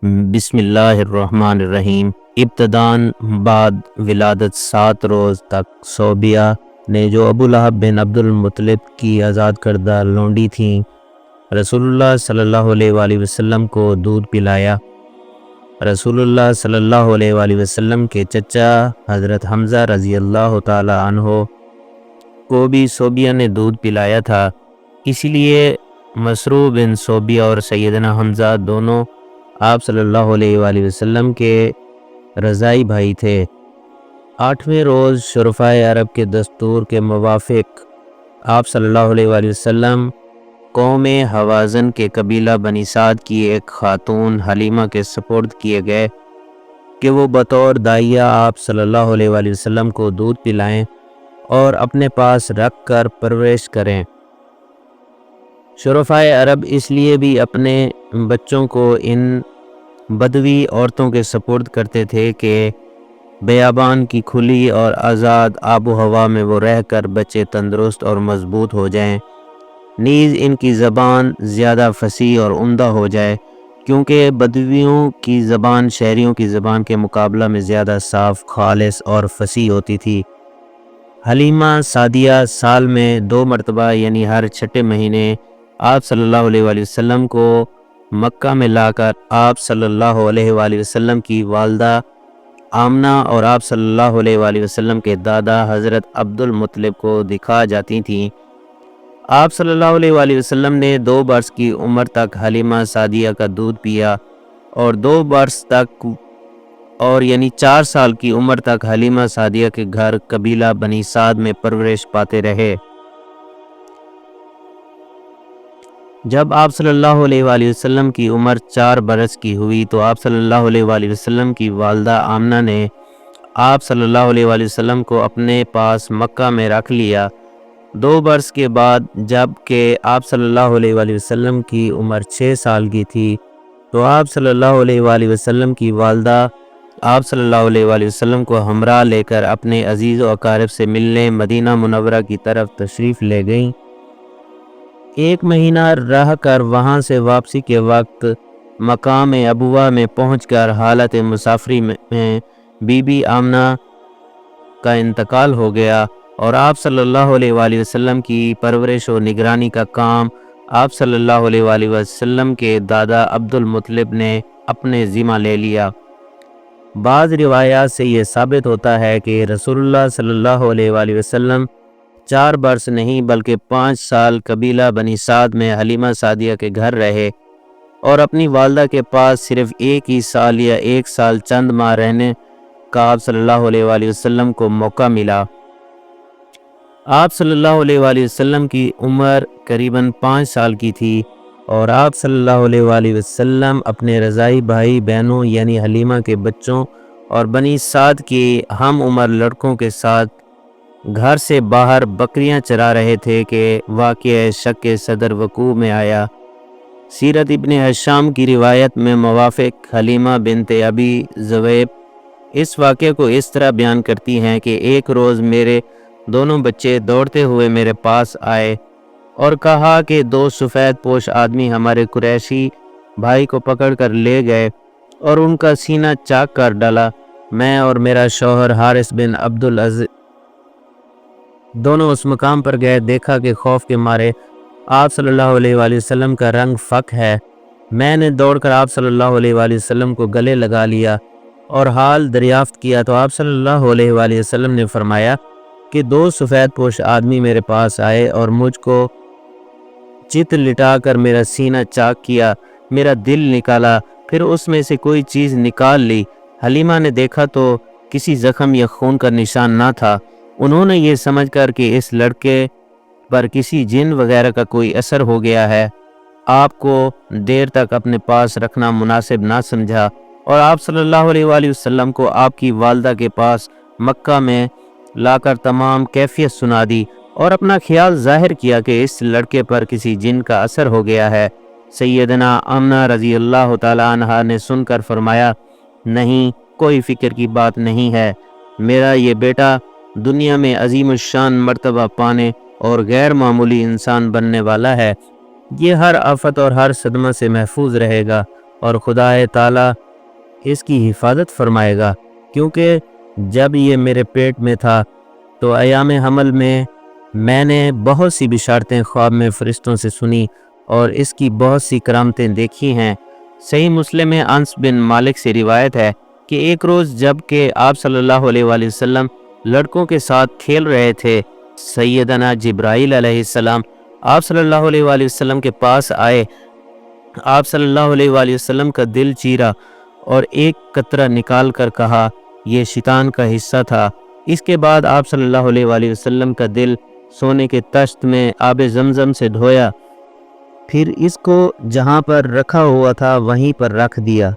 بسم اللہ الرحمن الرحیم۔ ابتداً بعد ولادت 7 روز تک صوبیہ نے جو ابو لہب بن عبد المطلب کی آزاد کردہ لونڈی تھیں رسول اللہ صلی اللہ علیہ وآلہ وسلم کو دودھ پلایا۔ رسول اللہ صلی اللہ علیہ وآلہ وسلم کے چچا حضرت حمزہ رضی اللہ تعالی عنہ کو بھی صوبیہ نے دودھ پلایا تھا، اسی لیے مسروع بن صوبیہ اور سیدنا حمزہ دونوں آپ صلی اللہ علیہ وآلہ وسلم کے رضائی بھائی تھے۔ 8ویں روز شرفائے عرب کے دستور کے موافق آپ صلی اللہ علیہ وآلہ وسلم قوم حوازن کے قبیلہ بنی سعد کی ایک خاتون حلیمہ کے سپرد کیے گئے کہ وہ بطور داعیہ آپ صلی اللہ علیہ وآلہ وسلم کو دودھ پلائیں اور اپنے پاس رکھ کر پرورش کریں۔ شرفائے عرب اس لیے بھی اپنے بچوں کو ان بدوی عورتوں کے سپرد کرتے تھے کہ بیابان کی کھلی اور آزاد آب و ہوا میں وہ رہ کر بچے تندرست اور مضبوط ہو جائیں، نیز ان کی زبان زیادہ فصیح اور عمدہ ہو جائے، کیونکہ بدویوں کی زبان شہریوں کی زبان کے مقابلہ میں زیادہ صاف، خالص اور فصیح ہوتی تھی۔ حلیمہ سعدیہ سال میں 2 مرتبہ یعنی ہر 6 مہینے آپ صلی اللہ علیہ وآلہ وسلم کو مکہ میں لا کر آپ صلی اللہ علیہ وآلہ وسلم کی والدہ آمنہ اور آپ صلی اللہ علیہ وآلہ وسلم کے دادا حضرت عبد المطلب کو دکھا جاتی تھیں۔ آپ صلی اللہ علیہ وآلہ وسلم نے 2 برس کی عمر تک حلیمہ سعدیہ کا دودھ پیا اور 2 برس تک اور یعنی 4 سال کی عمر تک حلیمہ سعدیہ کے گھر قبیلہ بنی سعد میں پرورش پاتے رہے۔ جب آپ صلی اللہ علیہ وآلہ وسلم کی عمر 4 برس کی ہوئی تو آپ صلی اللہ علیہ وآلہ وسلم کی والدہ آمنہ نے آپ صلی اللہ علیہ وآلہ وسلم کو اپنے پاس مکہ میں رکھ لیا۔ 2 برس کے بعد جب کہ آپ صلی اللہ علیہ وآلہ وسلم کی عمر 6 سال کی تھی تو آپ صلی اللہ علیہ وآلہ وسلم کی والدہ آپ صلی اللہ علیہ وآلہ وسلم کو ہمراہ لے کر اپنے عزیز و اقارب سے ملنے مدینہ منورہ کی طرف تشریف لے گئیں۔ 1 مہینہ رہ کر وہاں سے واپسی کے وقت مقام ابوہ میں پہنچ کر حالت مسافری میں بی بی آمنہ کا انتقال ہو گیا اور آپ صلی اللہ علیہ وآلہ وسلم کی پرورش و نگرانی کا کام آپ صلی اللہ علیہ وآلہ وسلم کے دادا عبد المطلب نے اپنے ذمہ لے لیا۔ بعض روایات سے یہ ثابت ہوتا ہے کہ رسول اللہ صلی اللہ علیہ وآلہ وسلم 4 برس نہیں بلکہ 5 سال قبیلہ بنی سعد میں حلیمہ سعدیہ کے گھر رہے اور اپنی والدہ کے پاس صرف 1 ہی سال یا 1 سال چند ماہ رہنے کا آپ صلی اللہ علیہ وآلہ وسلم کو موقع ملا۔ آپ صلی اللہ علیہ وآلہ وسلم کی عمر قریباً 5 سال کی تھی اور آپ صلی اللہ علیہ وآلہ وسلم اپنے رضائی بھائی بہنوں یعنی حلیمہ کے بچوں اور بنی سعد کی ہم عمر لڑکوں کے ساتھ گھر سے باہر بکریاں چرا رہے تھے کہ واقعہ شق صدر وقوع میں آیا۔ سیرت ابن ہشام کی روایت میں موافق حلیمہ بنت ابی ذؤیب اس واقعے کو اس طرح بیان کرتی ہیں کہ ایک روز میرے دونوں بچے دوڑتے ہوئے میرے پاس آئے اور کہا کہ 2 سفید پوش آدمی ہمارے قریشی بھائی کو پکڑ کر لے گئے اور ان کا سینہ چاک کر ڈالا۔ میں اور میرا شوہر حارث بن عبد العزیز دونوں اس مقام پر گئے، دیکھا کہ خوف کے مارے آپ صلی اللہ علیہ وآلہ وسلم کا رنگ فک ہے۔ میں نے دوڑ کر آپ صلی اللہ علیہ وآلہ وسلم کو گلے لگا لیا اور حال دریافت کیا تو آپ صلی اللہ علیہ وآلہ وسلم نے فرمایا کہ 2 سفید پوش آدمی میرے پاس آئے اور مجھ کو چت لٹا کر میرا سینہ چاک کیا، میرا دل نکالا، پھر اس میں سے کوئی چیز نکال لی۔ حلیمہ نے دیکھا تو کسی زخم یا خون کا نشان نہ تھا۔ انہوں نے یہ سمجھ کر کہ اس لڑکے پر کسی جن وغیرہ کا کوئی اثر ہو گیا ہے آپ کو دیر تک اپنے پاس رکھنا مناسب نہ سمجھا اور آپ صلی اللہ علیہ وآلہ وسلم کو آپ کی والدہ کے پاس مکہ میں لا کر تمام کیفیت سنا دی اور اپنا خیال ظاہر کیا کہ اس لڑکے پر کسی جن کا اثر ہو گیا ہے۔ سیدنا آمنہ رضی اللہ تعالی عنہا نے سن کر فرمایا، نہیں، کوئی فکر کی بات نہیں ہے، میرا یہ بیٹا دنیا میں عظیم الشان مرتبہ پانے اور غیر معمولی انسان بننے والا ہے، یہ ہر آفت اور ہر صدمہ سے محفوظ رہے گا اور خدا تعالی اس کی حفاظت فرمائے گا، کیونکہ جب یہ میرے پیٹ میں تھا تو ایام حمل میں نے بہت سی بشارتیں خواب میں فرشتوں سے سنی اور اس کی بہت سی کرامتیں دیکھی ہیں۔ صحیح مسلم میں انس بن مالک سے روایت ہے کہ ایک روز جب کہ آپ صلی اللہ علیہ وآلہ وسلم لڑکوں کے ساتھ کھیل رہے تھے، سیدنا جبرائیل علیہ السلام آپ صلی اللہ علیہ وآلہ وسلم کے پاس آئے۔ آپ صلی اللہ علیہ وآلہ وسلم کا دل چیرا اور ایک قطرہ نکال کر کہا یہ شیطان کا حصہ تھا۔ اس کے بعد آپ صلی اللہ علیہ وآلہ وسلم کا دل سونے کے طشت میں آب زمزم سے دھویا، پھر اس کو جہاں پر رکھا ہوا تھا وہیں پر رکھ دیا۔